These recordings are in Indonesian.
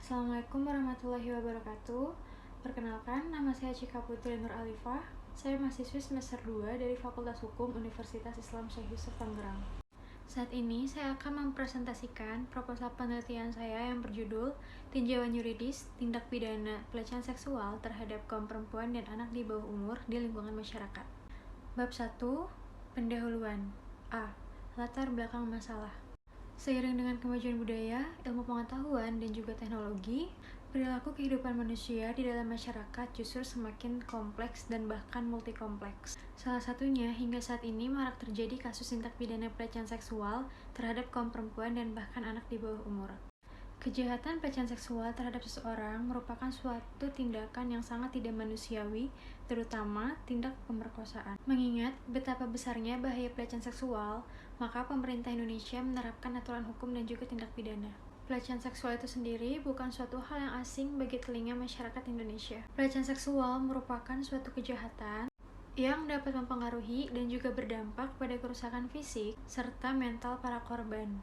Assalamualaikum warahmatullahi wabarakatuh. Perkenalkan, nama saya Cika Putri Nur Alifah. Saya mahasiswi semester 2 dari Fakultas Hukum Universitas Islam Syekh Yusuf Tangerang. Saat ini saya akan mempresentasikan proposal penelitian saya yang berjudul Tinjauan Yuridis Tindak Pidana Pelecehan Seksual terhadap kaum perempuan dan anak di bawah umur di lingkungan masyarakat. Bab 1. Pendahuluan. A. Latar belakang masalah. Seiring dengan kemajuan budaya, ilmu pengetahuan, dan juga teknologi, perilaku kehidupan manusia di dalam masyarakat justru semakin kompleks dan bahkan multikompleks. Salah satunya, hingga saat ini marak terjadi kasus tindak pidana pelecehan seksual terhadap kaum perempuan dan bahkan anak di bawah umur. Kejahatan pelecehan seksual terhadap seseorang merupakan suatu tindakan yang sangat tidak manusiawi, terutama tindak pemerkosaan. Mengingat betapa besarnya bahaya pelecehan seksual, maka pemerintah Indonesia menerapkan aturan hukum dan juga tindak pidana. Pelecehan seksual itu sendiri bukan suatu hal yang asing bagi telinga masyarakat Indonesia. Pelecehan seksual merupakan suatu kejahatan yang dapat mempengaruhi dan juga berdampak pada kerusakan fisik serta mental para korban.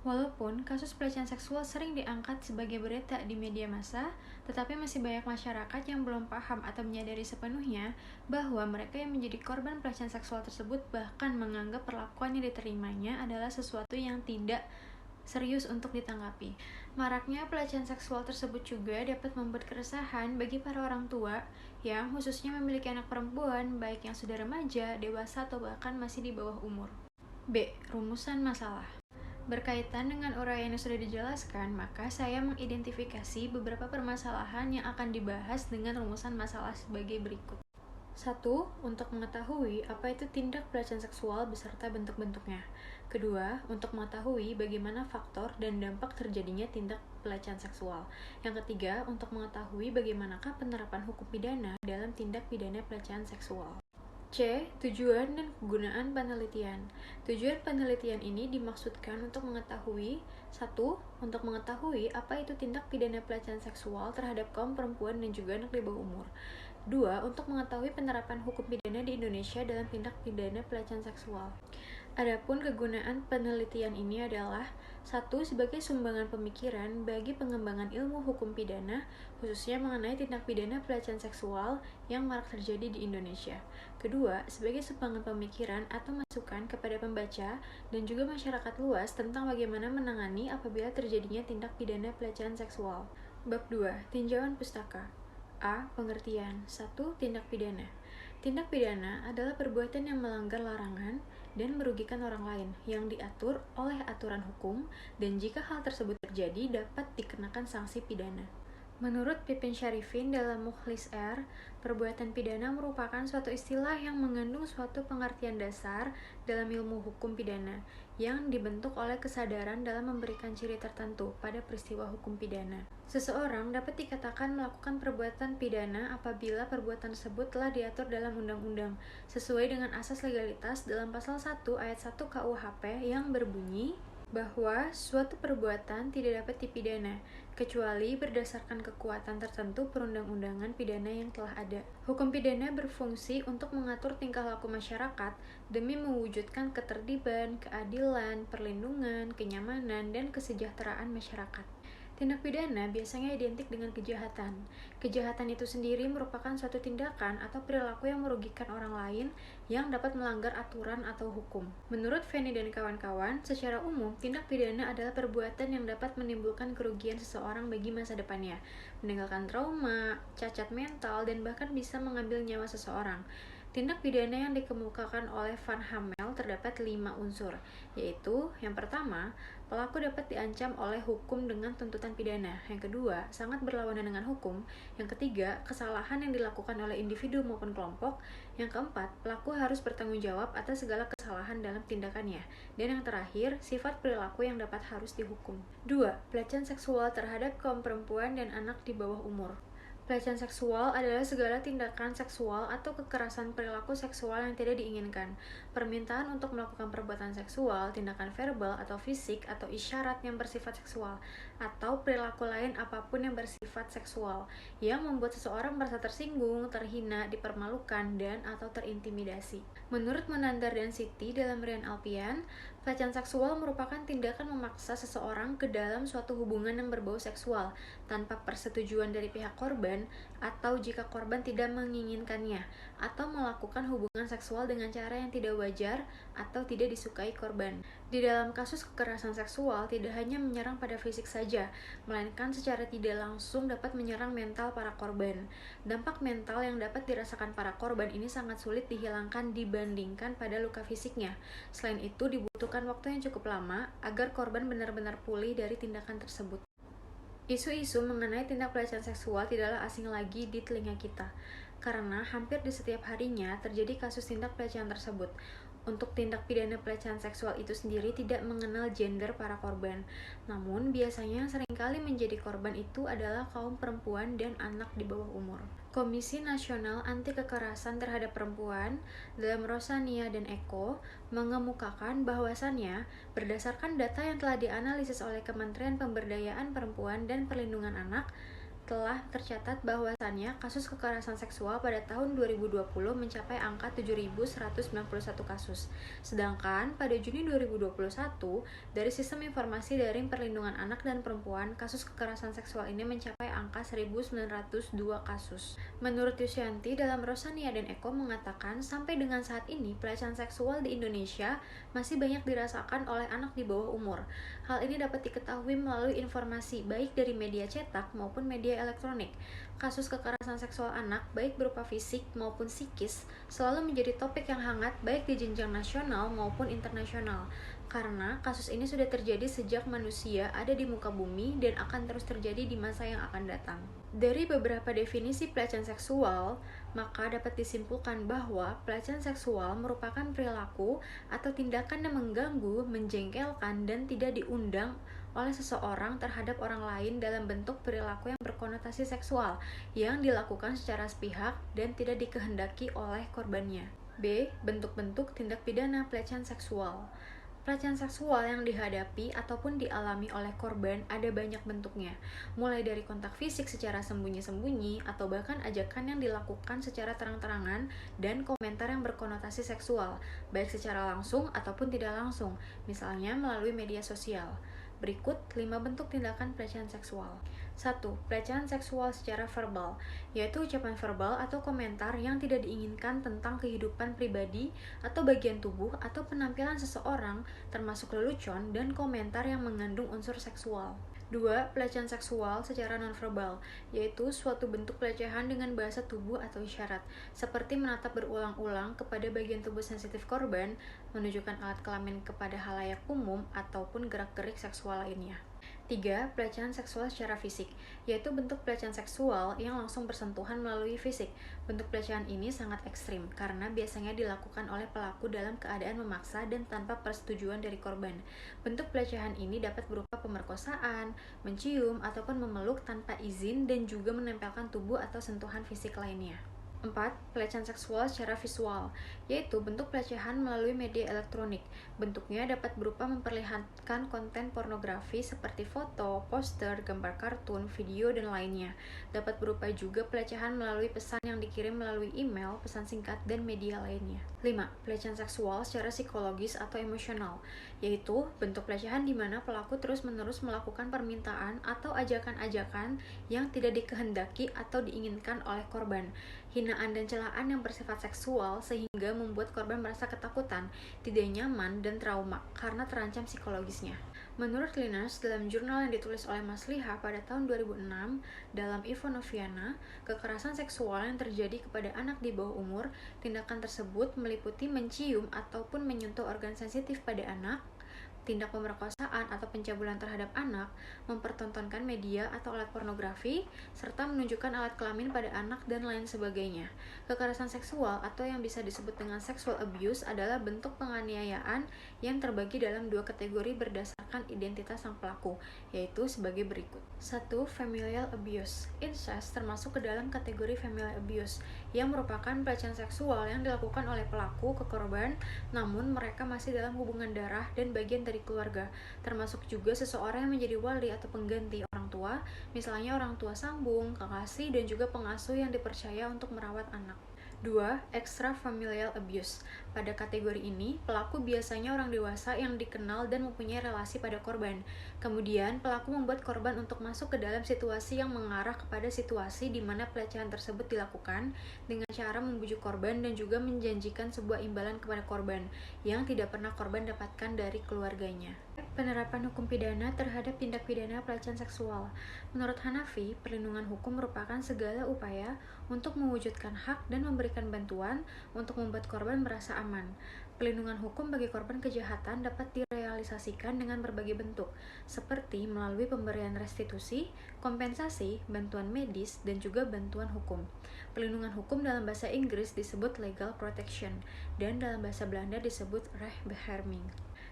Walaupun kasus pelecehan seksual sering diangkat sebagai berita di media massa, tetapi masih banyak masyarakat yang belum paham atau menyadari sepenuhnya bahwa mereka yang menjadi korban pelecehan seksual tersebut bahkan menganggap perlakuan yang diterimanya adalah sesuatu yang tidak serius untuk ditanggapi. Maraknya pelecehan seksual tersebut juga dapat membuat keresahan bagi para orang tua yang khususnya memiliki anak perempuan, baik yang sudah remaja, dewasa, atau bahkan masih di bawah umur. B. Rumusan masalah. Berkaitan dengan uraian yang sudah dijelaskan, maka saya mengidentifikasi beberapa permasalahan yang akan dibahas dengan rumusan masalah sebagai berikut. 1. Untuk mengetahui apa itu tindak pelecehan seksual beserta bentuk-bentuknya. Kedua, untuk mengetahui bagaimana faktor dan dampak terjadinya tindak pelecehan seksual. Yang ketiga, untuk mengetahui bagaimanakah penerapan hukum pidana dalam tindak pidana pelecehan seksual. C. Tujuan dan kegunaan penelitian. Tujuan penelitian ini dimaksudkan untuk mengetahui 1. Untuk mengetahui apa itu tindak pidana pelecehan seksual terhadap kaum perempuan dan juga anak di bawah umur. 2. Untuk mengetahui penerapan hukum pidana di Indonesia dalam tindak pidana pelecehan seksual. Adapun kegunaan penelitian ini adalah 1. Sebagai sumbangan pemikiran bagi pengembangan ilmu hukum pidana, khususnya mengenai tindak pidana pelecehan seksual yang marak terjadi di Indonesia. Kedua, sebagai sumbangan pemikiran atau masukan kepada pembaca dan juga masyarakat luas tentang bagaimana menangani apabila terjadinya tindak pidana pelecehan seksual. Bab 2. Tinjauan pustaka. A. Pengertian. 1. Tindak pidana. Tindak pidana adalah perbuatan yang melanggar larangan dan merugikan orang lain yang diatur oleh aturan hukum, dan jika hal tersebut terjadi dapat dikenakan sanksi pidana. Menurut Pipin Syarifin dalam Mukhlis R, perbuatan pidana merupakan suatu istilah yang mengandung suatu pengertian dasar dalam ilmu hukum pidana yang dibentuk oleh kesadaran dalam memberikan ciri tertentu pada peristiwa hukum pidana. Seseorang dapat dikatakan melakukan perbuatan pidana apabila perbuatan tersebut telah diatur dalam undang-undang sesuai dengan asas legalitas dalam pasal 1 ayat 1 KUHP yang berbunyi bahwa suatu perbuatan tidak dapat dipidana kecuali berdasarkan kekuatan tertentu perundang-undangan pidana yang telah ada. Hukum pidana berfungsi untuk mengatur tingkah laku masyarakat demi mewujudkan ketertiban, keadilan, perlindungan, kenyamanan, dan kesejahteraan masyarakat. Tindak pidana biasanya identik dengan kejahatan. Kejahatan itu sendiri merupakan suatu tindakan atau perilaku yang merugikan orang lain yang dapat melanggar aturan atau hukum. Menurut Feni dan kawan-kawan, secara umum, tindak pidana adalah perbuatan yang dapat menimbulkan kerugian seseorang bagi masa depannya, meninggalkan trauma, cacat mental, dan bahkan bisa mengambil nyawa seseorang. Tindak pidana yang dikemukakan oleh Van Hamel terdapat 5 unsur, yaitu yang pertama, pelaku dapat diancam oleh hukum dengan tuntutan pidana. Yang kedua, sangat berlawanan dengan hukum. Yang ketiga, kesalahan yang dilakukan oleh individu maupun kelompok. Yang keempat, pelaku harus bertanggung jawab atas segala kesalahan dalam tindakannya. Dan yang terakhir, sifat perilaku yang dapat harus dihukum. 2. Pelecehan seksual terhadap kaum perempuan dan anak di bawah umur. Pelecehan seksual adalah segala tindakan seksual atau kekerasan perilaku seksual yang tidak diinginkan. Permintaan untuk melakukan perbuatan seksual, tindakan verbal atau fisik, atau isyarat yang bersifat seksual, atau perilaku lain apapun yang bersifat seksual, yang membuat seseorang merasa tersinggung, terhina, dipermalukan, dan atau terintimidasi. Menurut Monandar dan Siti dalam Rian Alpian, pelecehan seksual merupakan tindakan memaksa seseorang ke dalam suatu hubungan yang berbau seksual tanpa persetujuan dari pihak korban, atau jika korban tidak menginginkannya, atau melakukan hubungan seksual dengan cara yang tidak wajar atau tidak disukai korban. Di dalam kasus kekerasan seksual tidak hanya menyerang pada fisik saja, melainkan secara tidak langsung dapat menyerang mental para korban. Dampak mental yang dapat dirasakan para korban ini sangat sulit dihilangkan dibandingkan pada luka fisiknya. Selain itu, dibutuhkan waktu yang cukup lama agar korban benar-benar pulih dari tindakan tersebut. Isu-isu mengenai tindak pelecehan seksual tidaklah asing lagi di telinga kita, karena hampir di setiap harinya terjadi kasus tindak pelecehan tersebut. Untuk tindak pidana pelecehan seksual itu sendiri tidak mengenal gender para korban, namun biasanya seringkali menjadi korban itu adalah kaum perempuan dan anak di bawah umur. Komisi Nasional Anti Kekerasan Terhadap Perempuan dalam Rosania dan Eko mengemukakan bahwasannya berdasarkan data yang telah dianalisis oleh Kementerian Pemberdayaan Perempuan dan Perlindungan Anak, telah tercatat bahwasannya kasus kekerasan seksual pada tahun 2020 mencapai angka 7.191 kasus. Sedangkan pada Juni 2021, dari Sistem Informasi Daring Perlindungan Anak dan Perempuan, kasus kekerasan seksual ini mencapai angka 1.902 kasus. Menurut Yusyanti dalam Rosania dan Eko mengatakan, sampai dengan saat ini pelecehan seksual di Indonesia masih banyak dirasakan oleh anak di bawah umur. Hal ini dapat diketahui melalui informasi baik dari media cetak maupun media elektronik. Kasus kekerasan seksual anak, baik berupa fisik maupun psikis, selalu menjadi topik yang hangat baik di jenjang nasional maupun internasional. Karena kasus ini sudah terjadi sejak manusia ada di muka bumi dan akan terus terjadi di masa yang akan datang. Dari beberapa definisi pelecehan seksual, maka dapat disimpulkan bahwa pelecehan seksual merupakan perilaku atau tindakan yang mengganggu, menjengkelkan, dan tidak diundang oleh seseorang terhadap orang lain dalam bentuk perilaku yang berkonotasi seksual yang dilakukan secara sepihak dan tidak dikehendaki oleh korbannya. B. Bentuk-bentuk tindak pidana pelecehan seksual. Pelecehan seksual yang dihadapi ataupun dialami oleh korban ada banyak bentuknya, mulai dari kontak fisik secara sembunyi-sembunyi atau bahkan ajakan yang dilakukan secara terang-terangan dan komentar yang berkonotasi seksual, baik secara langsung ataupun tidak langsung, misalnya melalui media sosial. Berikut 5 bentuk tindakan pelecehan seksual. 1. Pelecehan seksual secara verbal, yaitu ucapan verbal atau komentar yang tidak diinginkan tentang kehidupan pribadi atau bagian tubuh atau penampilan seseorang, termasuk lelucon dan komentar yang mengandung unsur seksual. 2. Pelecehan seksual secara nonverbal, yaitu suatu bentuk pelecehan dengan bahasa tubuh atau isyarat, seperti menatap berulang-ulang kepada bagian tubuh sensitif korban, menunjukkan alat kelamin kepada halayak umum, ataupun gerak-gerik seksual lainnya. 3. Pelecehan seksual secara fisik, yaitu bentuk pelecehan seksual yang langsung bersentuhan melalui fisik. Bentuk pelecehan ini sangat ekstrim karena biasanya dilakukan oleh pelaku dalam keadaan memaksa dan tanpa persetujuan dari korban. Bentuk pelecehan ini dapat berupa pemerkosaan, mencium, ataupun memeluk tanpa izin dan juga menempelkan tubuh atau sentuhan fisik lainnya. 4. Pelecehan seksual secara visual, yaitu bentuk pelecehan melalui media elektronik. Bentuknya dapat berupa memperlihatkan konten pornografi seperti foto, poster, gambar kartun, video, dan lainnya. Dapat berupa juga pelecehan melalui pesan yang dikirim melalui email, pesan singkat, dan media lainnya. 5. Pelecehan seksual secara psikologis atau emosional, yaitu bentuk pelecehan di mana pelaku terus-menerus melakukan permintaan atau ajakan-ajakan yang tidak dikehendaki atau diinginkan oleh korban. Hinaan dan celaan yang bersifat seksual sehingga membuat korban merasa ketakutan, tidak nyaman, dan trauma karena terancam psikologisnya. Menurut Linus, dalam jurnal yang ditulis oleh Mas Liha pada tahun 2006 dalam Ivonoviana, kekerasan seksual yang terjadi kepada anak di bawah umur, tindakan tersebut meliputi mencium ataupun menyentuh organ sensitif pada anak, tindak pemerkosaan atau pencabulan terhadap anak, mempertontonkan media atau alat pornografi, serta menunjukkan alat kelamin pada anak dan lain sebagainya. Kekerasan seksual atau yang bisa disebut dengan sexual abuse adalah bentuk penganiayaan yang terbagi dalam 2 kategori berdasarkan menyatakan identitas sang pelaku, yaitu sebagai berikut. 1. Familial abuse. Incest termasuk ke dalam kategori familial abuse, yang merupakan pelecehan seksual yang dilakukan oleh pelaku ke korban, namun mereka masih dalam hubungan darah dan bagian dari keluarga, termasuk juga seseorang yang menjadi wali atau pengganti orang tua, misalnya orang tua sambung, kekasih, dan juga pengasuh yang dipercaya untuk merawat anak. 2. Extrafamilial abuse. Pada kategori ini, pelaku biasanya orang dewasa yang dikenal dan mempunyai relasi pada korban. Kemudian, pelaku membuat korban untuk masuk ke dalam situasi yang mengarah kepada situasi di mana pelecehan tersebut dilakukan dengan cara membujuk korban dan juga menjanjikan sebuah imbalan kepada korban yang tidak pernah korban dapatkan dari keluarganya. Penerapan hukum pidana terhadap tindak pidana pelecehan seksual. Menurut Hanafi, perlindungan hukum merupakan segala upaya untuk mewujudkan hak dan memberikan bantuan untuk membuat korban merasa aman. Perlindungan hukum bagi korban kejahatan dapat direalisasikan dengan berbagai bentuk, seperti melalui pemberian restitusi, kompensasi, bantuan medis, dan juga bantuan hukum. Perlindungan hukum dalam bahasa Inggris disebut legal protection, dan dalam bahasa Belanda disebut rechtsbescherming.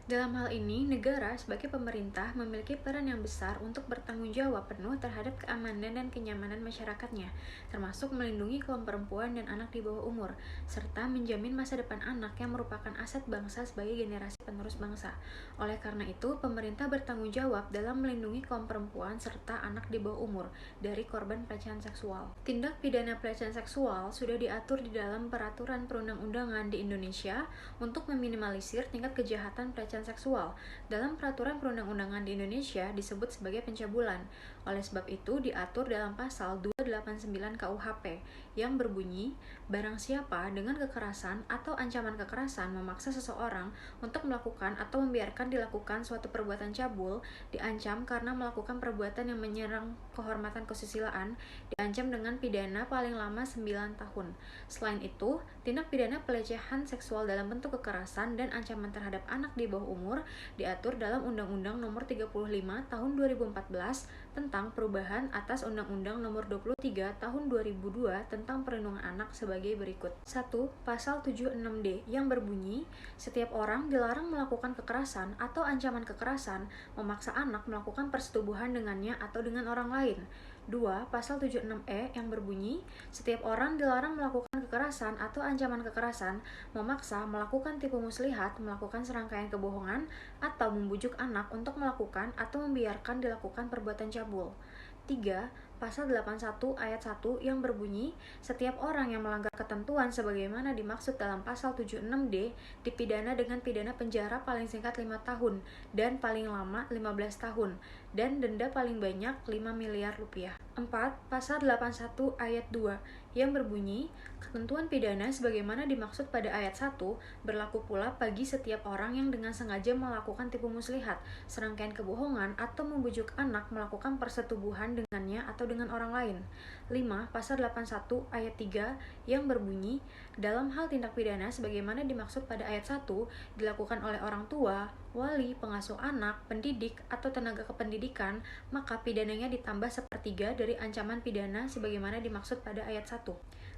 Dalam hal ini, negara sebagai pemerintah memiliki peran yang besar untuk bertanggung jawab penuh terhadap keamanan dan kenyamanan masyarakatnya, termasuk melindungi kaum perempuan dan anak di bawah umur, serta menjamin masa depan anak yang merupakan aset bangsa sebagai generasi penerus bangsa. Oleh karena itu, pemerintah bertanggung jawab dalam melindungi kaum perempuan serta anak di bawah umur dari korban pelecehan seksual. Tindak pidana pelecehan seksual sudah diatur di dalam peraturan perundang-undangan di Indonesia untuk meminimalisir tingkat kejahatan pelecehan seksual. Dalam peraturan perundang-undangan di Indonesia disebut sebagai pencabulan. Oleh sebab itu diatur dalam pasal 289 KUHP yang berbunyi, barang siapa dengan kekerasan atau ancaman kekerasan memaksa seseorang untuk melakukan atau membiarkan dilakukan suatu perbuatan cabul, diancam karena melakukan perbuatan yang menyerang kehormatan kesusilaan, diancam dengan pidana paling lama 9 tahun. Selain itu, tindak pidana pelecehan seksual dalam bentuk kekerasan dan ancaman terhadap anak di bawah umur diatur dalam Undang-Undang Nomor 35 Tahun 2014 tentang perubahan atas Undang-Undang Nomor 23 Tahun 2002 tentang perlindungan anak sebagai berikut. 1. Pasal 76D yang berbunyi, setiap orang dilarang melakukan kekerasan atau ancaman kekerasan, memaksa anak melakukan persetubuhan dengannya atau dengan orang lain. 2. Pasal 76E yang berbunyi, setiap orang dilarang melakukan kekerasan atau ancaman kekerasan, memaksa, melakukan tipu muslihat, melakukan serangkaian kebohongan, atau membujuk anak untuk melakukan atau membiarkan dilakukan perbuatan cabul. 3. Pasal 81 ayat 1 yang berbunyi, setiap orang yang melanggar ketentuan sebagaimana dimaksud dalam pasal 76D dipidana dengan pidana penjara paling singkat 5 tahun dan paling lama 15 tahun dan denda paling banyak 5 miliar rupiah. 4. Pasal 81 ayat 2 yang berbunyi, ketentuan pidana sebagaimana dimaksud pada ayat 1 berlaku pula bagi setiap orang yang dengan sengaja melakukan tipu muslihat, serangkaian kebohongan, atau membujuk anak melakukan persetubuhan dengannya atau dengan orang lain. 5. Pasal 81 ayat 3 yang berbunyi, dalam hal tindak pidana sebagaimana dimaksud pada ayat 1 dilakukan oleh orang tua, wali, pengasuh anak, pendidik, atau tenaga kependidikan, maka pidananya ditambah sepertiga dari ancaman pidana sebagaimana dimaksud pada ayat 1.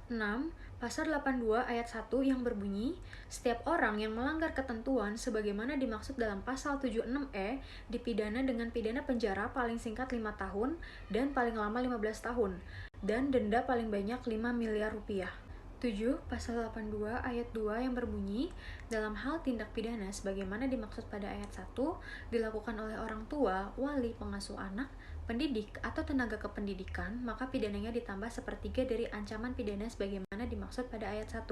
6. Pasal 82 ayat 1 yang berbunyi, setiap orang yang melanggar ketentuan sebagaimana dimaksud dalam pasal 76E dipidana dengan pidana penjara paling singkat 5 tahun dan paling lama 15 tahun dan denda paling banyak 5 miliar rupiah. 7. Pasal 82 ayat 2 yang berbunyi, dalam hal tindak pidana sebagaimana dimaksud pada ayat 1 dilakukan oleh orang tua, wali, pengasuh anak, pendidik, atau tenaga kependidikan, maka pidananya ditambah sepertiga dari ancaman pidana sebagaimana dimaksud pada ayat 1.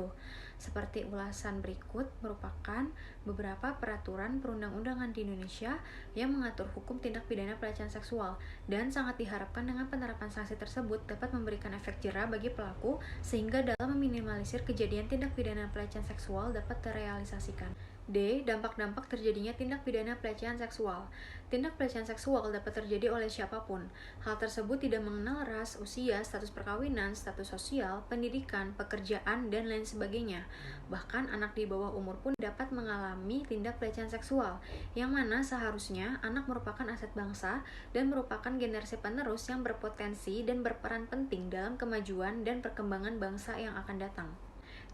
Seperti ulasan berikut merupakan beberapa peraturan perundang-undangan di Indonesia yang mengatur hukum tindak pidana pelecehan seksual, dan sangat diharapkan dengan penerapan sanksi tersebut dapat memberikan efek jera bagi pelaku sehingga dalam meminimalisir kejadian tindak pidana pelecehan seksual dapat terrealisasikan. D. Dampak-dampak terjadinya tindak pidana pelecehan seksual. Tindak pelecehan seksual dapat terjadi oleh siapapun. Hal tersebut tidak mengenal ras, usia, status perkawinan, status sosial, pendidikan, pekerjaan, dan lain sebagainya. Bahkan anak di bawah umur pun dapat mengalami tindak pelecehan seksual, yang mana seharusnya anak merupakan aset bangsa dan merupakan generasi penerus yang berpotensi dan berperan penting dalam kemajuan dan perkembangan bangsa yang akan datang.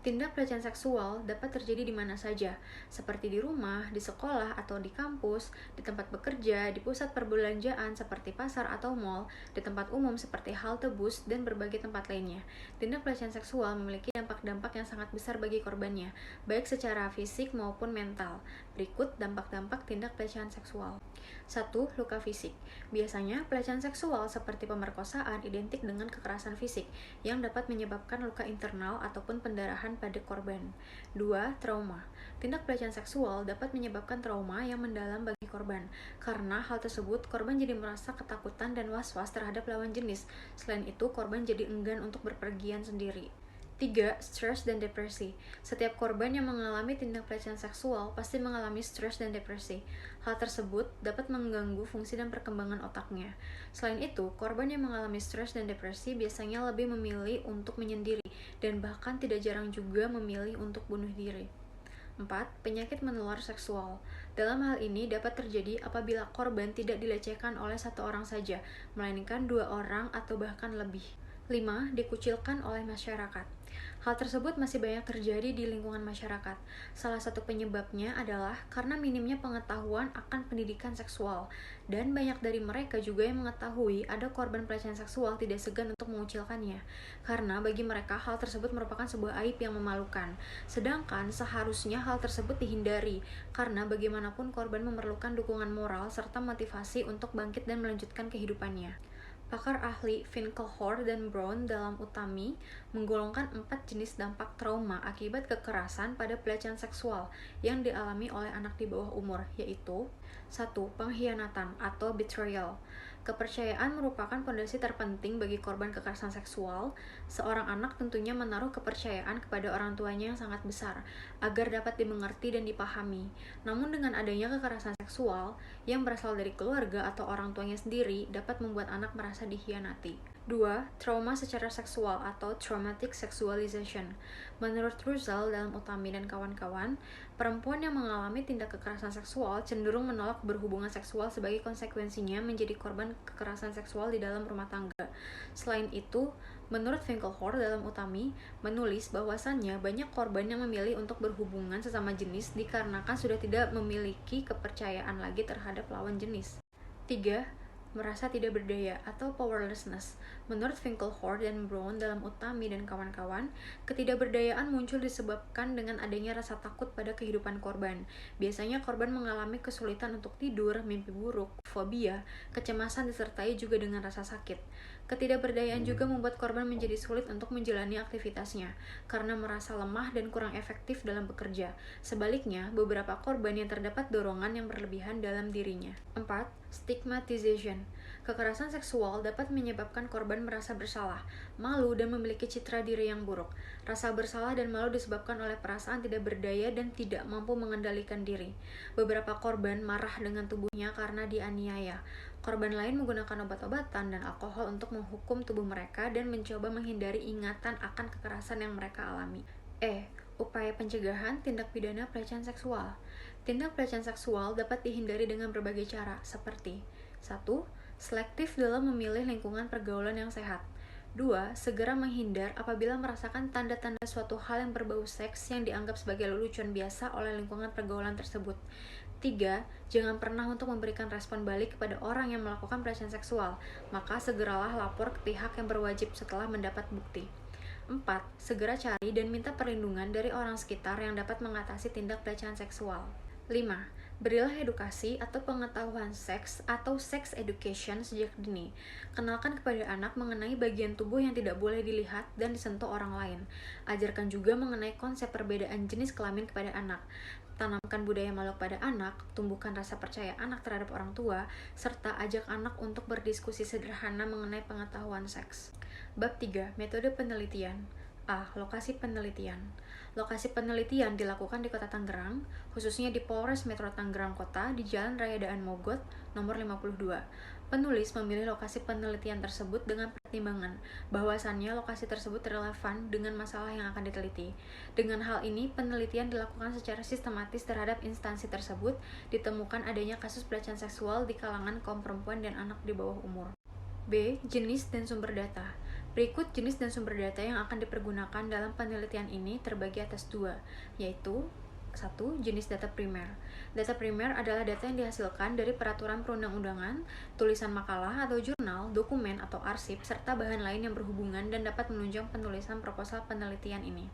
Tindak pelecehan seksual dapat terjadi di mana saja, seperti di rumah, di sekolah atau di kampus, di tempat bekerja, di pusat perbelanjaan seperti pasar atau mal, di tempat umum seperti halte bus, dan berbagai tempat lainnya. Tindak pelecehan seksual memiliki dampak-dampak yang sangat besar bagi korbannya, baik secara fisik maupun mental. Berikut dampak-dampak tindak pelecehan seksual. 1. Luka fisik. Biasanya, pelecehan seksual seperti pemerkosaan identik dengan kekerasan fisik yang dapat menyebabkan luka internal ataupun pendarahan pada korban. 2. Trauma. Tindak pelecehan seksual dapat menyebabkan trauma yang mendalam bagi korban. Karena hal tersebut, korban jadi merasa ketakutan dan was-was terhadap lawan jenis. Selain itu, korban jadi enggan untuk berpergian sendiri. 3. Stres dan depresi. Setiap korban yang mengalami tindak pelecehan seksual pasti mengalami stres dan depresi. Hal tersebut dapat mengganggu fungsi dan perkembangan otaknya. Selain itu, korban yang mengalami stres dan depresi biasanya lebih memilih untuk menyendiri dan bahkan tidak jarang juga memilih untuk bunuh diri. 4. Penyakit menular seksual. Dalam hal ini dapat terjadi apabila korban tidak dilecehkan oleh satu orang saja, melainkan 2 orang atau bahkan lebih. 5. Dikucilkan oleh masyarakat. Hal tersebut masih banyak terjadi di lingkungan masyarakat. Salah satu penyebabnya adalah karena minimnya pengetahuan akan pendidikan seksual, dan banyak dari mereka juga yang mengetahui ada korban pelecehan seksual tidak segan untuk mengucilkannya, karena bagi mereka hal tersebut merupakan sebuah aib yang memalukan. Sedangkan seharusnya hal tersebut dihindari, karena bagaimanapun korban memerlukan dukungan moral serta motivasi untuk bangkit dan melanjutkan kehidupannya. Pakar ahli Finkelhor dan Brown dalam Utami menggolongkan 4 jenis dampak trauma akibat kekerasan pada pelecehan seksual yang dialami oleh anak di bawah umur, yaitu 1. Pengkhianatan atau betrayal. Kepercayaan merupakan fondasi terpenting bagi korban kekerasan seksual. Seorang anak tentunya menaruh kepercayaan kepada orang tuanya yang sangat besar, agar dapat dimengerti dan dipahami. Namun dengan adanya kekerasan seksual yang berasal dari keluarga atau orang tuanya sendiri dapat membuat anak merasa dikhianati. 2. Trauma secara seksual atau traumatic sexualization. Menurut Russell dalam Utami dan kawan-kawan, perempuan yang mengalami tindak kekerasan seksual cenderung menolak berhubungan seksual sebagai konsekuensinya menjadi korban kekerasan seksual di dalam rumah tangga. Selain itu, menurut Finkelhor dalam Utami, menulis bahwasannya banyak korban yang memilih untuk berhubungan sesama jenis dikarenakan sudah tidak memiliki kepercayaan lagi terhadap lawan jenis. 3. Merasa tidak berdaya atau powerlessness. Menurut Finkelhor dan Brown dalam Utami dan kawan-kawan, ketidakberdayaan muncul disebabkan dengan adanya rasa takut pada kehidupan korban. Biasanya korban mengalami kesulitan untuk tidur, mimpi buruk, fobia, kecemasan disertai juga dengan rasa sakit. Ketidakberdayaan juga membuat korban menjadi sulit untuk menjalani aktivitasnya karena merasa lemah dan kurang efektif dalam bekerja. Sebaliknya, beberapa korban yang terdapat dorongan yang berlebihan dalam dirinya. 4. Stigmatization. Kekerasan seksual dapat menyebabkan korban merasa bersalah, malu, dan memiliki citra diri yang buruk. Rasa bersalah dan malu disebabkan oleh perasaan tidak berdaya dan tidak mampu mengendalikan diri. Beberapa korban marah dengan tubuhnya karena dianiaya. Korban lain menggunakan obat-obatan dan alkohol untuk menghukum tubuh mereka dan mencoba menghindari ingatan akan kekerasan yang mereka alami. Upaya pencegahan tindak pidana pelecehan seksual. Tindak pelecehan seksual dapat dihindari dengan berbagai cara, seperti 1. Selektif dalam memilih lingkungan pergaulan yang sehat. 2. Segera menghindar apabila merasakan tanda-tanda suatu hal yang berbau seks yang dianggap sebagai lelucon biasa oleh lingkungan pergaulan tersebut. 3. Jangan pernah untuk memberikan respon balik kepada orang yang melakukan pelecehan seksual, maka segeralah lapor ke pihak yang berwajib setelah mendapat bukti. 4. Segera cari dan minta perlindungan dari orang sekitar yang dapat mengatasi tindak pelecehan seksual. 5. Berilah edukasi atau pengetahuan seks atau sex education sejak dini. Kenalkan kepada anak mengenai bagian tubuh yang tidak boleh dilihat dan disentuh orang lain. Ajarkan juga mengenai konsep perbedaan jenis kelamin kepada anak. Tanamkan budaya malu pada anak, tumbuhkan rasa percaya anak terhadap orang tua, serta ajak anak untuk berdiskusi sederhana mengenai pengetahuan seks. Bab 3. Metode penelitian. A. Lokasi penelitian. Lokasi penelitian dilakukan di Kota Tangerang, khususnya di Polres Metro Tangerang Kota di Jalan Raya Daan Mogot, nomor 52. Penulis memilih lokasi penelitian tersebut dengan pertimbangan bahwasannya lokasi tersebut relevan dengan masalah yang akan diteliti. Dengan hal ini, penelitian dilakukan secara sistematis terhadap instansi tersebut, ditemukan adanya kasus pelecehan seksual di kalangan kaum perempuan dan anak di bawah umur. B. Jenis dan sumber data. Berikut jenis dan sumber data yang akan dipergunakan dalam penelitian ini terbagi atas dua, yaitu 1. Jenis data primer. Data primer adalah data yang dihasilkan dari peraturan perundang-undangan, tulisan makalah atau jurnal, dokumen atau arsip, serta bahan lain yang berhubungan dan dapat menunjang penulisan proposal penelitian ini.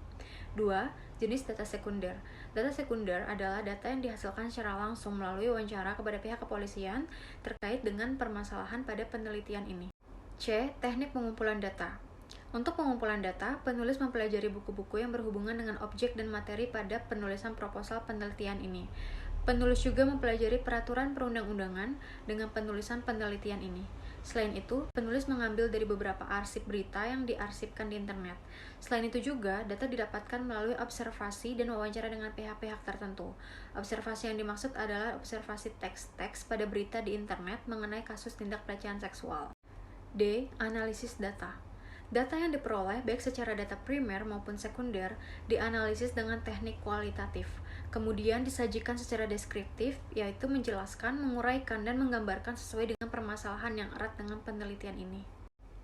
2. Jenis data sekunder. Data sekunder adalah data yang dihasilkan secara langsung melalui wawancara kepada pihak kepolisian terkait dengan permasalahan pada penelitian ini. C. Teknik pengumpulan data. Untuk pengumpulan data, penulis mempelajari buku-buku yang berhubungan dengan objek dan materi pada penulisan proposal penelitian ini. Penulis juga mempelajari peraturan perundang-undangan dengan penulisan penelitian ini. Selain itu, penulis mengambil dari beberapa arsip berita yang diarsipkan di internet. Selain itu juga, data didapatkan melalui observasi dan wawancara dengan pihak-pihak tertentu. Observasi yang dimaksud adalah observasi teks-teks pada berita di internet mengenai kasus tindak pelecehan seksual. D. Analisis data. Data yang diperoleh baik secara data primer maupun sekunder dianalisis dengan teknik kualitatif, kemudian disajikan secara deskriptif, yaitu menjelaskan, menguraikan, dan menggambarkan sesuai dengan permasalahan yang erat dengan penelitian ini.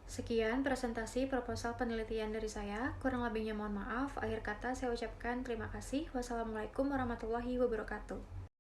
Sekian presentasi proposal penelitian dari saya, kurang lebihnya mohon maaf. Akhir kata saya ucapkan terima kasih. Wassalamualaikum warahmatullahi wabarakatuh.